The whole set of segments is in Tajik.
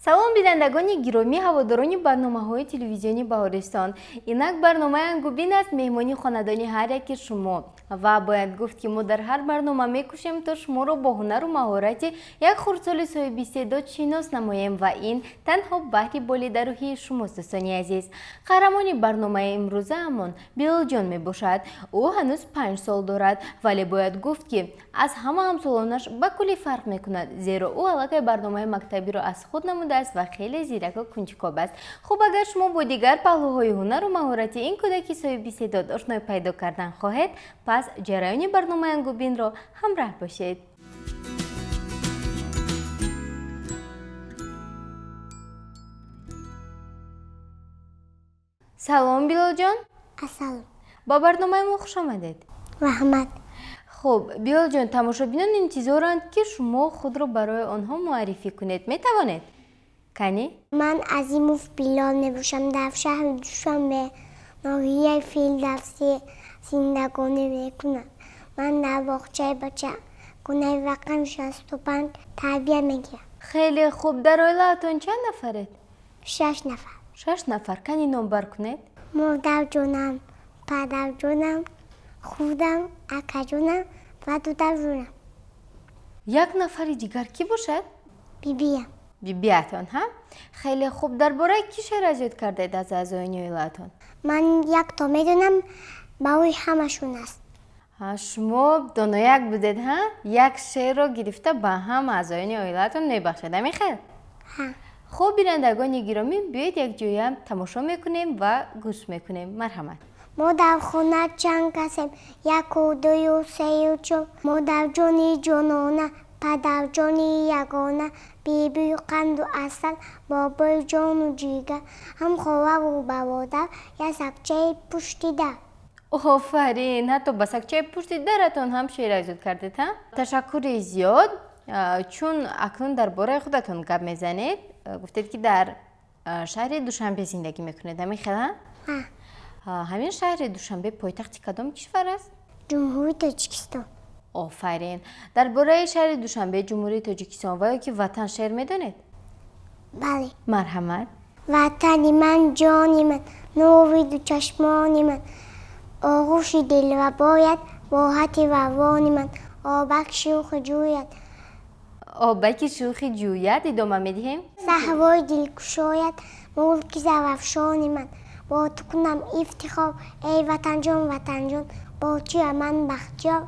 салом бинандагони гиромӣ ҳаводорони барномаҳои телевизиони Баҳористон. Инак барномаи Ангубин аст, меҳмони хонадони ҳар яки шумо. Ва бояд гуфт ки мо дар ҳар барнома мекӯшем то шуморо бо ҳунару маҳорати як хурдсоли соҳиби истеъдод шинос намоем ва ин танҳо баҳри болида рӯҳии шумост. Дӯстони азиз, қаҳрамони барномаи имрӯзаамон Билолҷон мебошад. Ӯ ҳанӯз 5 сол дорад, вале бояд гуфт ки аз ҳама ҳамсолонаш ба кулли фарқ мекунад, зеро ӯ аллакай барномаи мактабиро аз худ намуда ва хеле зираку кунҷикоб аст. Хуб, агар шумо бо дигар паҳлӯҳои ҳунару маҳорати ин кӯдаки соҳиби истеъдод ошноӣ пайдо кардан хоҳед, пас ҷараёни барномаи Ангубинро ҳамроҳ бошед. салом Билолҷон. Ассалом. Ба барномаи мо хуш омадед. Раҳмат. хуб, Билолҷон, тамошобинон интизоранд ки шумо худро барои онҳо муаррифӣ кунед. Метавонед? Кани? Ман Азимов Билол мебошам. Дар шаҳри Душанбе ноҳияи Фирдавсӣ зиндагонӣ мекунам. Ман дар боғчаи бачагонаи Вақан 65 тарбия мегирам. Хеле хуб. Дар оилаатон чанд нафаред? 6 нафар. 6 нафар. Кани номбар кунед? Модарҷонам, падарҷонам, худам, акаҷонам ва додарҷонам. Як нафари дигар кӣ бошад? Бибиям. бибиатон, ҳа? Хеле хуб. Дар бораи кӣ шеър азёд кардед аз аъзоёни оилаатон? Ман якто медонам, барои ҳамашон аст. Шумо донояк будед, ҳа? Як шеърро гирифта ба ҳама аъзоёни оилаатон мебахшед, ҳамин хел? Ҳа. хуб, бинандагони гиромӣ, биёед якҷоя тамошо мекунем ва гӯш мекунем. Марҳамат. Мо дар хона чанд касем? Яку, дую, сею, чор. Модарҷони ҷонона, падарҷони ягона, бибию қанду асал, бобои ҷону ҷигар, ҳам ховару бародар, як сагчаи пушти дар. офарин, ҳатто ба сагчаи пушти даратон ҳам шеър азёд кардед, ҳа? Ташаккури зиёд. Чун акнун дар бораи худатон гап мезанед, гуфтед ки дар шаҳри Душанбе зиндагӣ мекунед, ҳамин хел, ҳа? ҳамин шаҳри Душанбе пойтахти кадом кишвар аст? ҷумҳурии Тоҷикистон. офарин. Дар бораи шаҳри Душанбе, ҷумҳурии Тоҷикистон ва ёки ватан шеър медонед? Бале. Марҳамат. Ватани ман, ҷони ман, нури дучашмони ман, оғӯши дилрабоят, роҳати равони ман, обаки шӯхи ҷӯят. обаки шӯхи ҷӯят. идома медиҳем? Саҳрои дилкушоят, мулки зарафшони ман, бо ту кунам ифтихор, эй ватанҷон, ватанҷон, бо чия ман бахтиёр,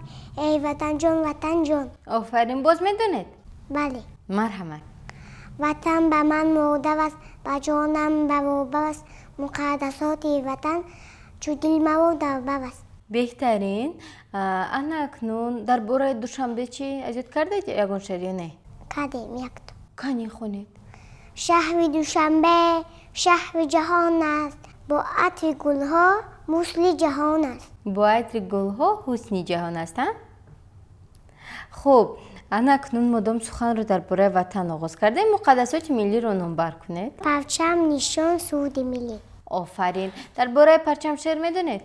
эй ватанҷон, ватанҷон. офарин. боз медонед? Бале. марҳамат. ватан ба ман модар аст, ба ҷонам баробар аст, муқаддасоти ватан чу дил маро дар бар аст. беҳтарин. ана акнун дар бораи Душанбе чӣ азёд кардед ягон шеър ё не? Кадем якто. Кани хонед. шаҳри Душанбе шаҳри ҷаҳон аст, бо атри гулҳо мусли ҷаҳон аст. бо атри гулҳо ҳусни ҷаҳон аст, ҳа? хуб, ана акнун модом суханро дар бораи ватан оғоз кардем, муқаддасоти миллиро номбар кунед. Парчам, нишон, суруди миллӣ. офарин. дар бораи парчам шеър медонед?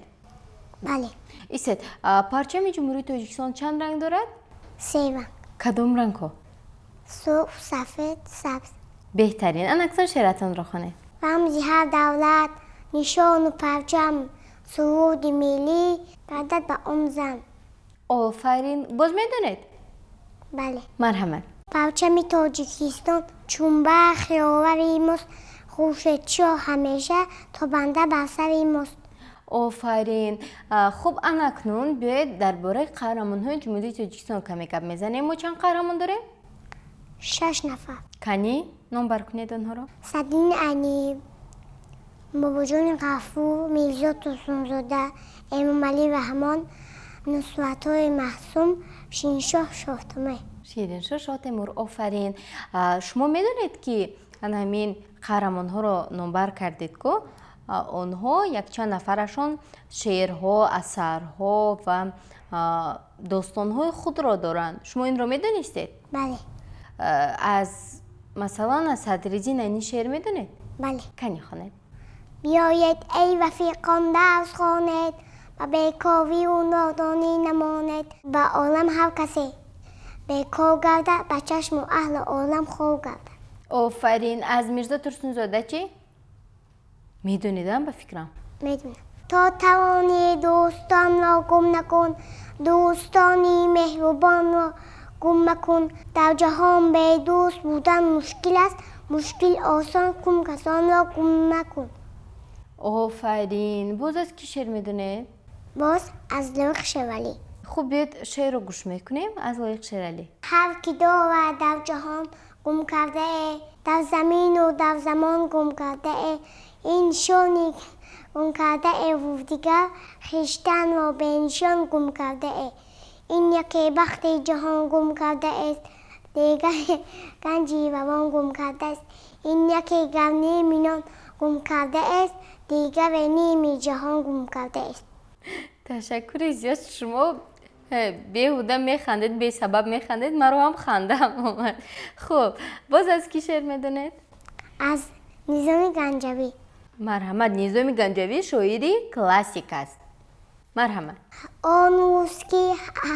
Бале. исед, парчами ҷумҳурии Тоҷикистон чанд ранг дорад? 3 ранг. кадом рангҳо? сурх, сафед, сабз. беҳтарин. ана акнун шеъратонро хонед. рамзи ҳар давлат, нишону парчам, суруди миллӣ гардад ба он зам. офарин. боз медонед? Бале. марҳамат. парчами Тоҷикистон чунбахи овари мост, хуршедшоҳ ҳамеша тобанда бар сари мост. офарин. хуб, ана акнун биёед дар бораи қаҳрамонҳои ҷумҳурии Тоҷикистон каме гап мезанем. мо чанд қаҳрамон дорем? 6 нафар. кани номбар кунед онҳоро? Садин Алиев, Бобоҷони Ғафур, Мирзо Турсунзода, Эмомалӣ Раҳмон, Нусратой Маҳсум, Шириншоҳ Шоҳтемур. шириншоҳ Шоҳтемур. офарин. шумо медонед ки ана ҳамин қаҳрамонҳоро номбар кардед ку? онҳо якчанд нафарашон шеърҳо, асарҳо ва достонҳои худро доранд. шумо инро медонистед? Бале. аз масалан аз Садриддин Айнӣ шеър медонед? Бале. кани хонед. بیاید ای رفیقان درس خوانید و بیکاری و نادانی نمانید. به عالم هر کسی بیکار گردد به چشم اهل عالم خور گردد. آفرین. از میرزا ترسونزاده چی؟ میدونیدم به فکرم. میدونم. تا توانی دوستان را گم نکن، دوستانی مهربان را گم مکن. در جهان به دوست بودن مشکل است، مشکل آسان کن کسان را گم مکن. آفرین. باز از کی شعر میدونید؟ باز از لایق شوالی. خب بیاد شعر رو گوش میکنیم از لایق شعرالی. هر کی دارد در جهان گم کرده ای، در زمین و در زمان گم کرده ای. این شانی گم کرده ای و دیگر خویشتن را به نشان گم کرده ای. این یکی بخت جهان گم کرده است، دیگر گنجی روان گم کرده است. این یکی گرنی مینان گم کرده است، دیگر نیمی جهان گم کرده است. تشکر زیاد. شما بیهوده میخندید، بی سبب میخندید، من رو هم خندم اومد. خب باز از کی شعر میدونید؟ از نظامی گنجوی. مرحمت. نظامی گنجوی شاعری کلاسیک است. مرحمت. آن روز که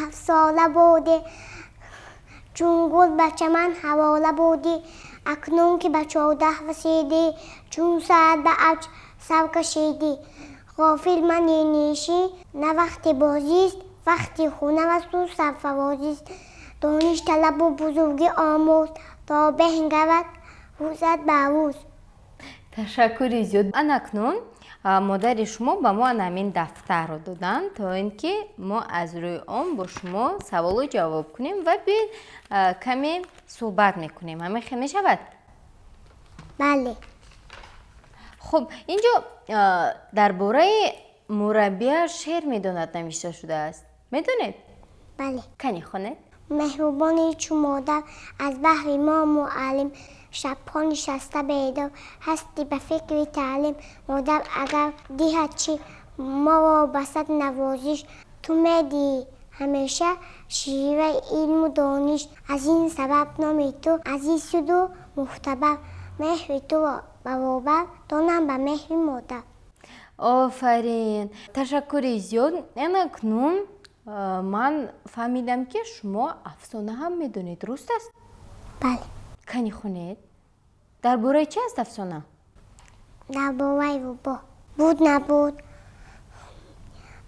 7 ساله بودی، چون گل به چمن حواله بودی. اکنون که به 14 رسیدی، چون ساعت به عرش سر کشیدی. غافل من نیشی نه وقت بازی است، وقتی خونه و سو سرفرازی است. دانش طلب و بزرگی آموز، تا بهنگرد روزت به روز. تشکر زیاد. اکنون مادر شما به ما همین دفتر رو دادن تا اینکه ما از روی آن با شما سوال و جواب کنیم و کمی صحبت میکنیم. همه خیلی میشود؟ بله. خب اینجا درباره مربی شعر میداند نوشته شده است. میدونید؟ بله. کنی خونه؟ مهربانی چون مادر از بحر ما معلم، شبها نشسته بیدار هستی به فکر تعلیم. مادر اگر دیهد چی ما را بسد نوازش، تو میدی همیشه شیوه علم و دانش. از این سبب نام تو عزیز شد و معتبر، مهر تو برابر دانم به مهر مادر. آفرین. تشکر زیاد. اکنون من فهمیدم که شما افسانه هم میدونید، درست است؟ بله. کنی خونید؟ درباره چی است افسانه؟ درباره روباه. بود نبود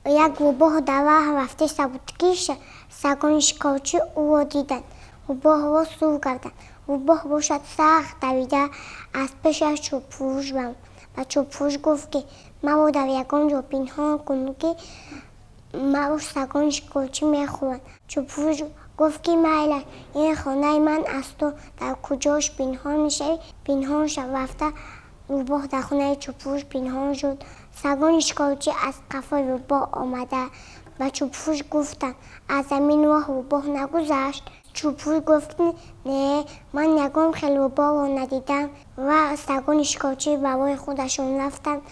یک روباه در راه رفته سبودکیش، سگان شکارچی او را دیدند، روباه را سور کردند. روباه باشد سخت دویده، از پیشش چوب فروش بود و چوب فروش گفت که مرا در یگان جا پنهان کن که مرا سگان شکارچی میخورند. چوب فروش گفت که میل این خانه من است، تو در کجاش پنهان میشوی؟ پنهان شو. رفته روباه در خانه چوب فروش پنهان شد. سگان شکارچی از قفای روباه آمده و چوب فروش گفتند از زمین راه روباه نگذشت. چوب فروش گفت نه، من یگان خیلی روباه را ندیدم و سگان شکارچی برای خودشون رفتند.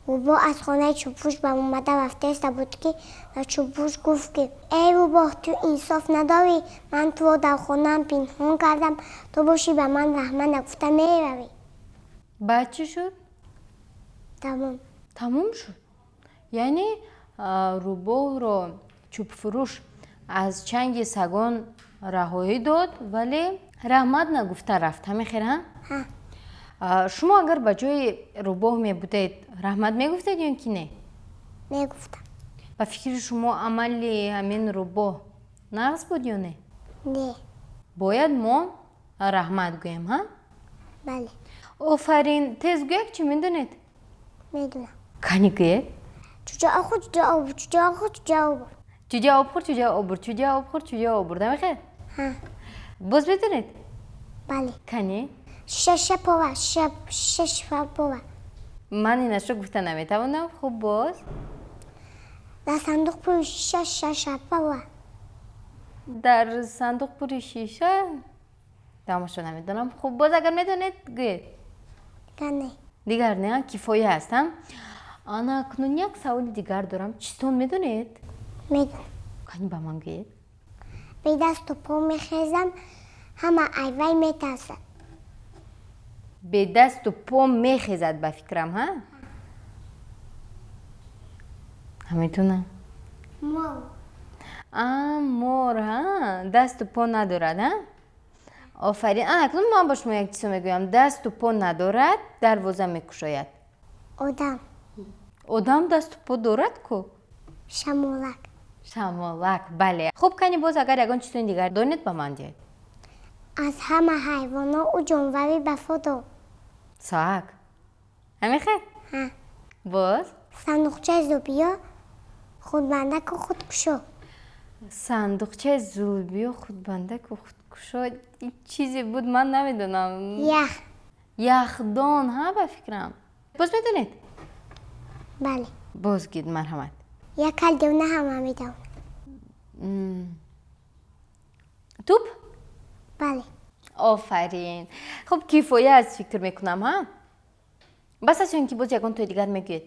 روباه از خانه چوب فروش به اومده رفته سبودکی و چوب فروش گفت که ای روباه تو انصاف نداری، من تو را در خانه‌ام پنهان کردم، تو باشی به من رحمت نگفته میروی. بعد چی شد؟ تموم شد. یعنی روباه رو چوب فروش از چنگ سگان رهایی داد ولی رحمت نگفته رفت. همین خیر ها؟ شما اگر به جای روباه می بودید رحمت می گفتید یا که نه؟ می گفتم. به فکر شما عملی همین روباه نقص بود یا نه؟ نه. باید ما رحمت گویم ها؟ بله. آفرین. تیز گویک چی میدونید؟ میدونم. کنی گویه؟ چوجه آخور چوجه آبور چوجه آخور چوجه آبور. چوجه آبخور چوجه آبور چوجه آبخور چوجه آبور. دمی خیر؟ ها. باز میدونید؟ بله. کنی؟ شش پاوه شش پاوه. من اینش رو گفته نمیتوانم. خب باز؟ در صندوق پر شش پاوه. در صندوق پر شیشه؟ دامش رو نمیدونم. خب باز اگر میدونید گوید. نه. دیگر نه کفایه هستم. آنا اکنون یک سوال دیگر دارم. چیستون میدونید؟ میدونم. کنی با من گوید. به دست و پا میخیزم همه ایوی میترسد. به دست و پا میخیزد به فکرم ها؟ همیتونم. مور. مور ها؟ دست و پا ندارد ها؟ آفرین. اکنون من با شما یک چیز میگویم. دست و پا ندارد، دروازه میکشاید. آدم دست و پا دارد کو؟ شمالک. شمالک، بله. خب کنی باز اگر یگان چیزی دیگر دانید به من دید. از همه حیوانا او جانوری وفادار. ساک. همین خیر؟ ها. باز؟ صندوقچه زوبیا خودبندک و خودکشا. صندوقچه زوبی و خودبندک و خودکشا این چیزی بود من نمیدونم. یخدان ها به فکرم. باز میدونید؟ بله. باز گید مرحمت. یک کل دیونه همه میدون. توپ؟ بله. آفرین. خب کیفایه از فکر میکنم ها؟ بس از که باز یکان توی دیگر میگید؟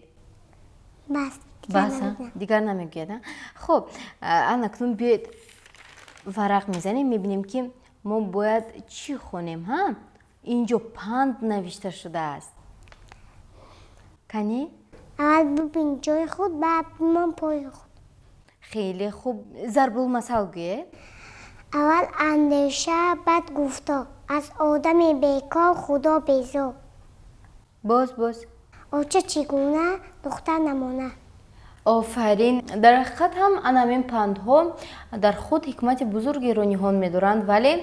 بس دیگر نمیگید. خب اکنون بیاید ورق میزنیم میبینیم که ما باید چی خونیم ها؟ اینجا پند نوشته شده است. کنی؟ اول ببین جای خود بعد من پای خود. خیلی خوب. ضرب المثل گوید؟ اول اندیشه بعد گفتا از آدم بیکار خدا بیزار. باز آچه چگونه دختر نمانه. آفرین. در حقیقت هم انامین پندها در خود حکمت بزرگی رو نهان می‌دارند ولی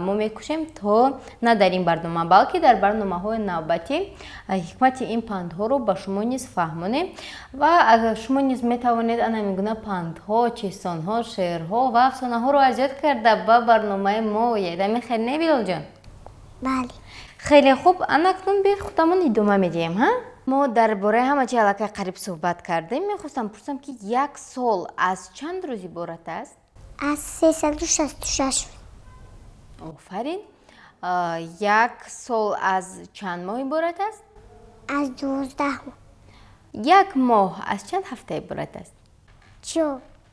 ما می‌کوشیم تا نه در این برنامه بلکه در برنامه‌های نوبتی حکمت این پندها رو به شما نیز فهمونیم و اگر شما نیز می‌توانید انامین گونه پندها، چیستان‌ها، شعرها و افسانه‌ها رو ارجاع کرده به برنامه ما یادم خیر نه بیلال جان؟ بله. خیلی خوب. اکنون به خودمون ادامه میدیم ها. ما درباره همه چی علاقه قریب صحبت کردیم. میخواستم پرسم که یک سال از چند روز عبارت است؟ از 366. آفرین. یک سال از چند ماه عبارت است؟ از 12 ماه. یک ماه از چند هفته عبارت است؟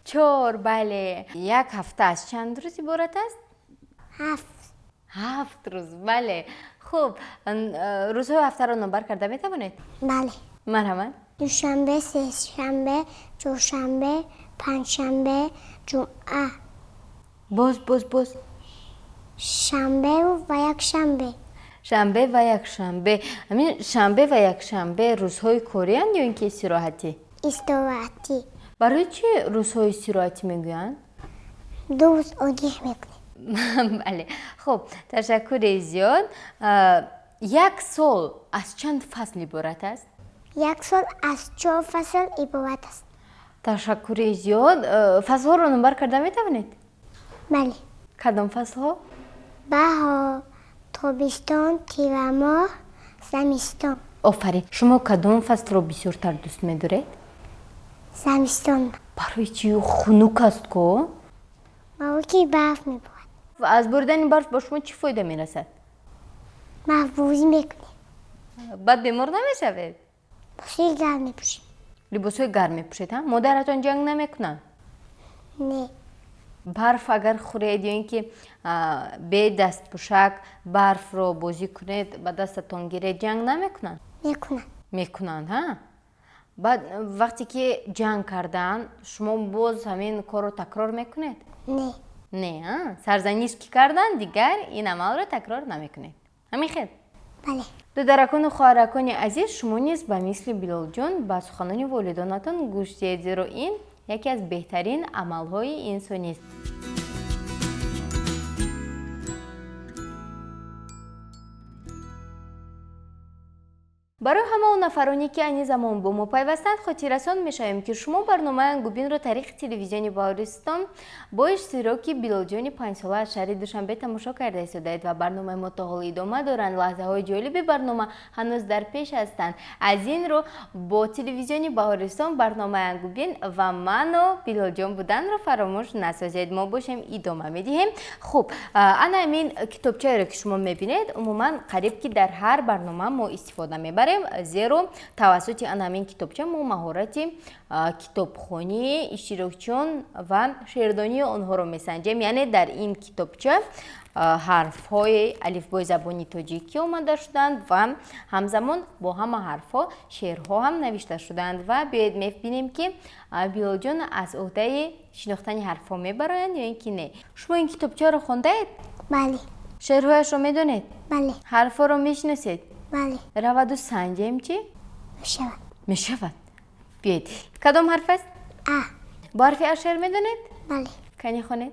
4. بله. یک هفته از چند روز عبارت است؟ 7 روز. بله. خب روزهای هفته رو نمبر کرده میتوانید؟ بله. مرحمت. دوشنبه، سه‌شنبه، چهارشنبه، پنجشنبه، جمعه. باز شنبه و یک شنبه. شنبه و یک شنبه. همین شنبه و یک شنبه روزهای کاری هستند یا اینکه استراحتی؟ استراحتی. برای چی روزهای استراحتی میگویند؟ 2 روز عادی میکنیم. بله. خب تشکر زیاد. یک سال از چند فصل عبارت است؟ یک سال از 4 فصل عبارت است. تشکر زیاد. فصل ها رو نمبر کرده میتوانید؟ بله. کدام فصل ها؟ بهار، تابستان، تیر ماه، زمستان. آفرین. شما کدام فصل رو بسیارتر دوست می‌دارید؟ زمستان. برای چی؟ خنک است کو؟ برای که برف میبارد. و از بردن برف با شما چی فایده میرسد؟ محفوظی میکنیم. بعد بیمار نمیشوید؟ لباسای گرم میپوشیم. لباسای گرم میپوشید ها؟ مادرتان جنگ نمیکنن؟ نه. برف اگر خورید یا اینکه به دست پوشک برف رو بازی کنید به دستتان گیرید جنگ نمیکنن؟ میکنن ها؟ بعد وقتی که جنگ کردن شما باز همین کار رو تکرار میکنید؟ نه ها؟ سرزنش که کردن دیگر این عمل رو تکرار نمیکنید. همین خیر؟ بله. دخترکان و خواهرکان عزیز شما نیز به مثل بیلال جان به سخنان والدانتان گوش دهید زیرا این یکی از بهترین عملهای انسانی است. برای همه اون نفرانی که این زمان با ما پیوستند خاطررسان می‌شویم که شما برنامه گوبین را تاریخ تلویزیونی بهارستان با اشتراک بیلال جان 5 ساله از شهر دوشنبه تماشا کرده استودید و برنامه ما تا حال ادامه دارند. لحظه‌های جالب برنامه هنوز در پیش هستند. از این رو با تلویزیونی بهارستان برنامه گوبین و من و بیلال جان بودن را فراموش نسازید. ما باشیم ادامه میدیم. خب انا همین کتابچه‌ای را که شما می‌بینید عموما قریب که در هر برنامه ما استفاده می‌بریم زیرا توسط همین کتابچه ما مهارت کتابخوانی، اشتراکچون و شعردانی آنها رو میسنجیم. یعنی در این کتابچه حرف های الفبای زبانی تاجیکی آمده شدند و همزمان با همه حرف ها شعرها هم نوشته شدند و بیاید میبینیم که بیلال جان از عهده شناختن حرف ها میبرند یا اینکه نه. شما این کتابچه رو خوندید؟ بله. شعرهایش رو میدونید؟ بله. حرفا رو میشناسید؟ بله. رود و سنجیم چی؟ میشود. میشود. بیایید. کدام حرف است؟ با حرف ا شعر میدونید؟ بله. کنی خونید؟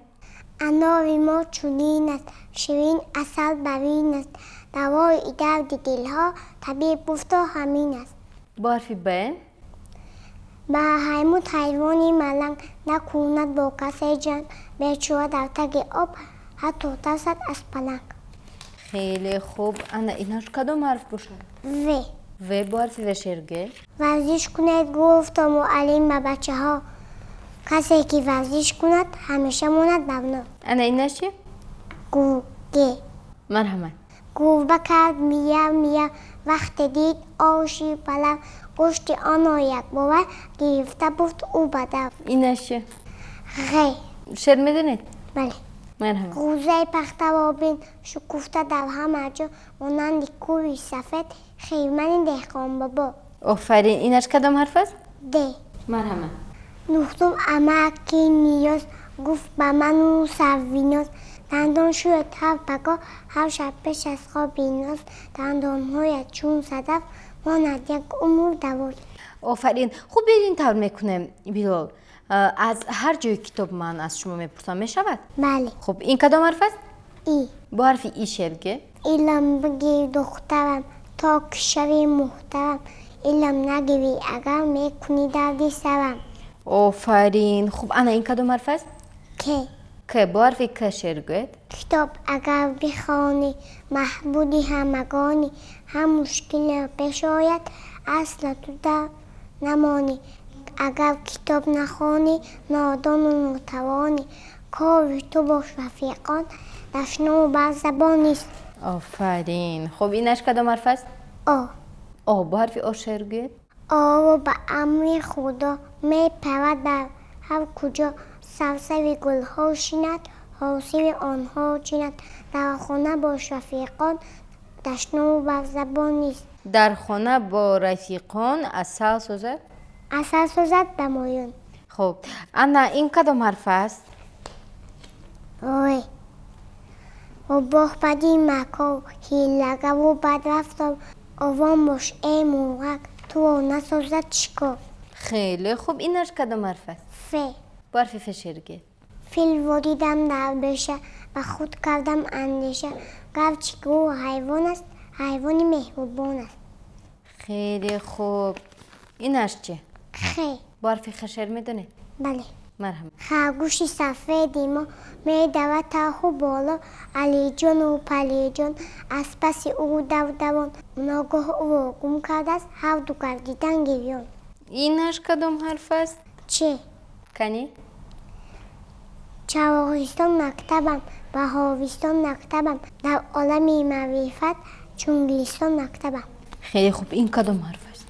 انار ما چونین است، شیرین عسل برین است، دوای درد دلها طبیب گفتا همین است. با حرف ب؟ بهایمون حیوانی ملنگ نکوند با کسی جنگ، بچوه در تگ آب حتی ترسد از پلنگ. خیلی خوب. انا ایناش کدام حرف باشد؟ و با حرف و شعر ورزش کنید گفت معلم به بچه ها، کسی که ورزش کند همیشه ماند بنا. انا ایناش چی؟ گوگه. مرحمت. گربه کرد میو میو، وقت دید آشی پلو، گوشت آن یک باور گرفته بود او بدو. ایناش چی؟ غ. شعر میدونید؟ بله. مرحمت. قوزه پخته و بین شکفته در همه جا، مانند کوی سفید خیمن دهقان بابا. آفرین. ایناش کدام حرف است؟ ده. مرحمت. نختم امکی نیاز، گفت به من او سرویناز، دندان شوید هر پگاه هر شب پیش از خواب بیناز، دندانهایت چون صدف ماند یک عمر دوز. آفرین. خوب این طور میکنه بیلال. از هر جای کتاب من از شما میپرسم میشود؟ بله. خب این کدام حرف است؟ ای. با حرف ای شعر ایلم بگی دخترم تا که شوی محترم، ایلم نگیری اگر میکنی دردی سرم. آفرین. خب انا این کدام حرف است؟ که با حرف که شعر کتاب اگر بخوانی محبودی همگانی، هم مشکل پیش آید اصلا تو در نمانی. اگر کتاب نخوانی نادان و ناتوانی، کار تو باش رفیقان دشنو و بر زبان نیست. آفرین. خب اینش کدام حرف است؟ با حرف آ شعر آوا به امر خدا می پرد در هر کجا، سرسوی گلها شیند حاصل آنها چیند، در خانه با رفیقان دشنو و بر زبان نیست. در خانه با رفیقان عسل سازد؟ عسل سازد بمایون. خب انا این کدام حرف است؟ و باخ بدی مکو هیلگه و بد رفتم، آوان باش ای موقع تو نسازد چیکار. خیلی خوب. اینش کدام حرف است؟ با حرف ف شعر فیل و دیدم در بشه و خود کردم اندیشه، گرچه گو حیوان است حیوانی مهربان است. خیلی خوب. اینش چه؟ با حرف خ شعر میدونی؟ بله. مرحبا. خرگوشی سفیدی ما می دود تا بالا، علی جان و پلی جان از پس او دوان، ناگاه او گم کرده است هر دو گردیدن گریان. اینش کدام حرف است؟ چه؟ کنی؟ چراغستان مکتبم بهاوستان مکتبم، در عالمی معرفت چونگلیستان مکتبم. خیلی خوب. این کدام حرف است؟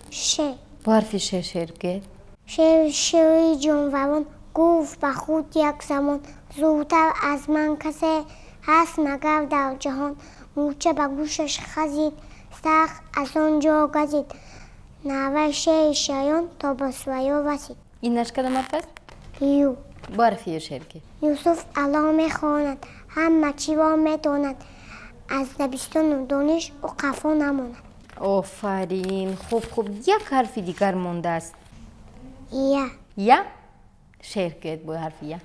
با حرف ش شعر شعری جانوران گفت به خود یک زمان، زودتر از من کسی هست مگر در جهان، مورچه به گوشش خزید سخت از آنجا گزید، نوه شیران تا به سویا رسید. اینش کدام حرف است؟ با حرف ی شعر یوسف علا میخواند همه چی را میداند، از دبستان و دانش او قفا نماند. آفرین. خوب. یک حرف دیگر مونده است. یا شعر با حرف یا.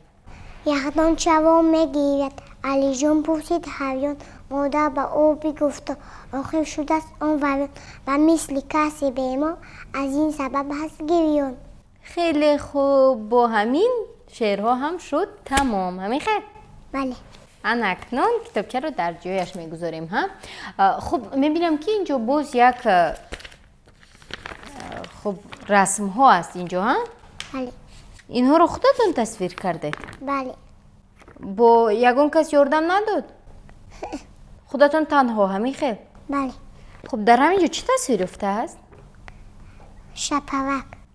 یخدان چوا میگیرد علی جان پرسید هریان، مادر به او بگفت آخر شده است آن وران، و مثل کسی به ما از این سبب هست گریان. خیلی خوب. با همین شعرها هم شد تمام. همین خیر؟ بله. اکنون کتابچه رو در جایش میگذاریم. خب میبینم که اینجا باز یک رسم ها است اینجا. بله. اینها رو خودتون تصویر کرده؟ بله. با یگان کس یاردم نداد؟ خودتون تنها؟ همین خیر؟ بله. خب در همینجا چی تصویر افته است؟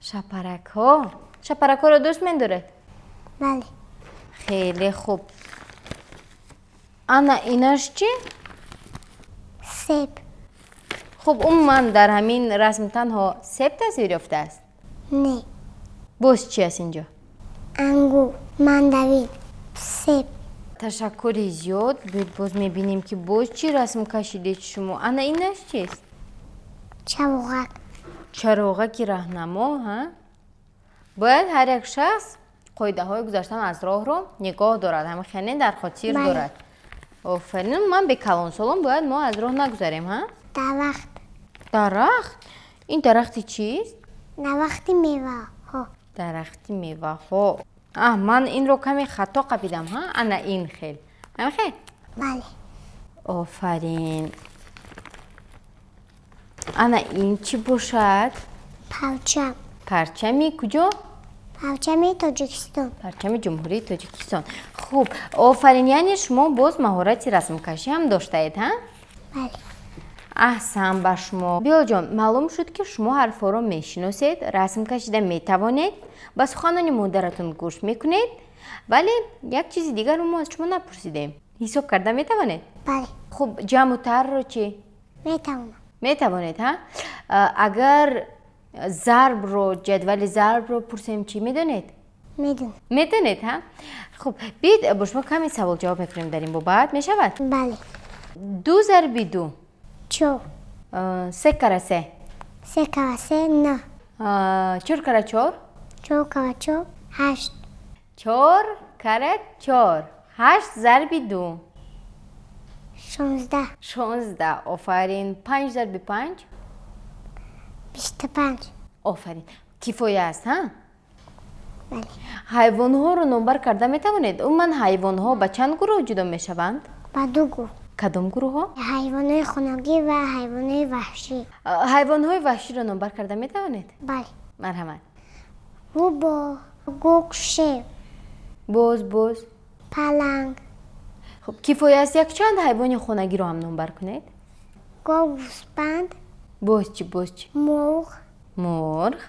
شپرک ها. شپرک ها رو دوست می‌دارید؟ بله. خیلی خوب. انا اینش چی؟ سیب. خب من در همین رسم تنها سیب تصویر افته است؟ نه. باز چی است اینجا؟ انگور، مندرین، سیب. ташаккури зиёд. Биёд боз мебинем ки боз чӣ расм кашидед шумо. Ана инаш чист? чароғак. чароғаки раҳнамо. бояд ҳар як шахс қоидаҳои гузаштан аз роҳро нигоҳ дорад, ҳамихеле дар хотир дорад. офарин. Ман бе калонсолон бояд мо аз роҳ нагузарем. дарахт. дарахт? ин дарахти чист? дарахти меваҳо. дарахти меваҳо. ман инро каме хато қапидам. Ана ин хел. ҳамихел? бале. офарин. ана ин чӣ бошад? парчам. парчами куҷо? парчами тоҷикистон. парчами ҷумҳурии тоҷикистон. хуб, офарин, яъне шумо боз маҳорати расмкашӣ ҳам доштаед, бале. аҳсан ба шумо. Билоҷон, маълум шуд, ки шумо ҳарфҳоро мешиносед, расм кашида метавонед, ба суханони модаратон гӯш мекунед, вале як чизи дигарро мо аз шумо напурсидем. ҳисоб карда метавонед? бале. хуб, ҷамъу тарро чӣ? метавонам. метавонед? агар зарбро, ҷадвали зарбро пурсем, чӣ медонед? медонам. медонед? хуб, биед бо шумо каме савол ҷавоб мекунем дар ин бобат, мешавад? бале. 2 зарби 2. 4. 3 кара 3. 3 кара 3 9. 4 кара 4. 4 кара 4 8. 4 кара 4. 8 зарби 2. 16. 16. офарин. 5 зарби 5. 25. офарин. кифоя аст, бале. ҳайвонҳоро номбар карда метавонед? Умуман ҳайвонҳо ба чанд гурӯҳ ҷудо мешаванд? ба 2 гурӯҳ. кадом гурӯҳҳо? ҳайвонои хонагӣ ва ҳайвонои ваҳшӣ. ҳайвонҳои ваҳширо номбар карда метавонед? бале. марҳамат. рӯбо, гук, шер, боз. паланг, хуб, кифоя аст якчанд ҳайвони хонагиро ҳам номбар кунед? гов, гӯспанд, боз чӣ? мурғ, мурғ,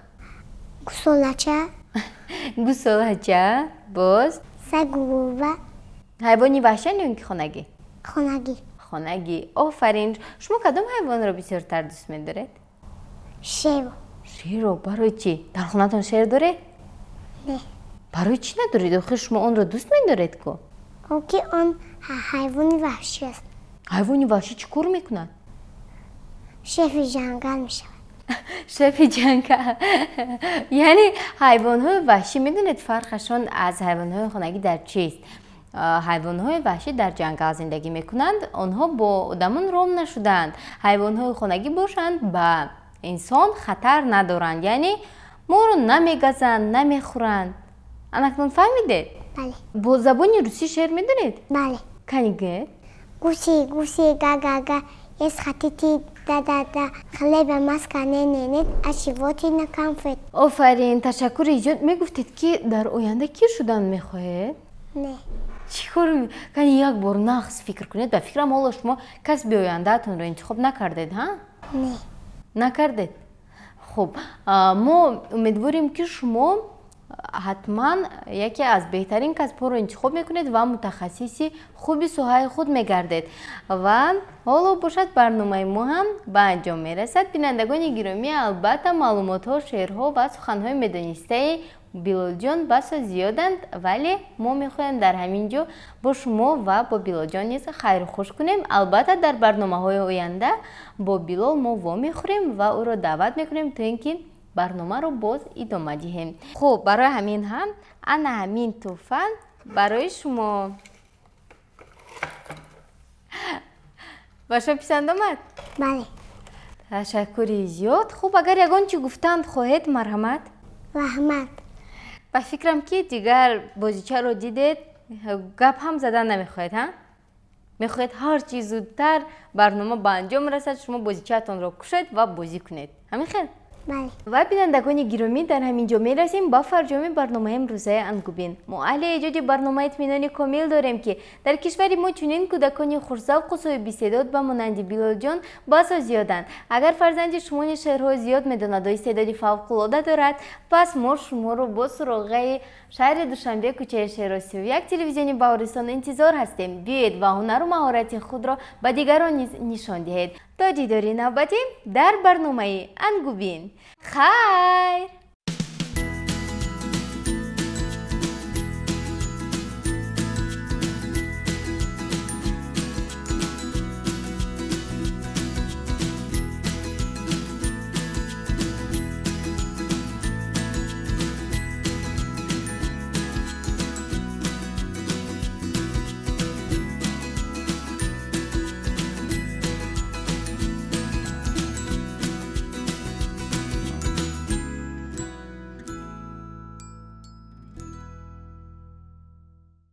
гусолача, гусолача, боз. саг, гурва, ҳайвони ваҳшиян ё ин ки хонагӣ? хонагӣ. хонагӣ. офарин. шумо кадом ҳайвонро бисёртар дӯст медоред? шер. шеро. барои чӣ? дар хонатон шер доред? не. барои чӣ надоред? охир шумо онро дӯст медоред ку? оки он ҳайвони ваҳшӣ аст. ҳайвони ваҳшӣ чӣ кор мекунад? шефи ҷангал мешавад. шефи ҷангал. яъне ҳайвонҳои ваҳшӣ медонед фарқашон аз ҳайвонҳои хонагӣ дар чист? ҳайвонҳои ваҳшӣ дар ҷангал зиндагӣ мекунанд. онҳо бо одамон ром нашудаанд. ҳайвонҳои хонагӣ бошанд, ба инсон хатар надоранд. яъне моро намегазанд, намехӯранд. анакнун фаҳмидед? бале. бо забони русӣ шеър медонед? бале. каниге? гуси, гуси, га, ес хатити, да, хлеба маска, не, ашивоти на конфет. офарин, ташаккури зиёд. мегуфтед, ки дар оянда кӣ шудан мехоҳед? не. чӣ кор кани як бор нағз фикр кунед. ба фикрам ҳоло шумо касби ояндаатонро интихоб накардед? не. накардед? хуб, мо умедворим, ки шумо ҳатман яке аз беҳтарин касбҳоро интихоб мекунед ва мутахассиси хуби соҳаи худ мегардед. ва ҳоло бошад барномаи мо ҳам ба анҷом мерасад. бинандагони гиромӣ, албатта маълумотҳо, шеърҳо ва суханҳои медонистаи Билолҷон басо зиёданд, вале мо мехоҳем дар ҳамин ҷо бо шумо ва бо Билолҷон низ хайру хуш кунем. албатта дар барномаҳои оянда бо Билол мо вомехӯрем ва ӯро даъват мекунем то ин ки барномаро боз идома диҳем. хуб, барои ҳамин ҳам ана ҳамин тӯҳфа барои шумо. ба шумо писанд омад? бале. ташаккури зиёд. хуб, агар ягон чӣ гуфтанд хоҳед? марҳамат. раҳмат. ба фикрам ки дигар бозичаро дидед, гап ҳам задан намехоҳед? мехоҳед ҳар чӣ зудтар барнома ба анҷом расад, шумо бозичаатонро кушед ва бозӣ кунед. ҳамин хел? бале. ва бинандагони гиромӣ, дар ҳамин ҷо мерасем ба фарҷоми барномаи имрӯзаи Ангубин. мо аҳли эҷоди барнома итминони комил дорем, ки дар кишвари мо чунин кӯдакони хурсавқу соҳибистеъдод ба монанди Билолҷон басо зиёданд. агар фарзанди шумо низ шеърҳо зиёд медонаду истеъдоди фавқулода дорад, пас мо шуморо бо суроғаи шаҳри Душанбе, кӯчаи Шеру 31 телевизиони Баҳористон интизор ҳастем. биёед ва ҳунару маҳорати худро ба дигарон низ нишон диҳед. то дидори навбатӣ дар барномаи Ангубин. хайр!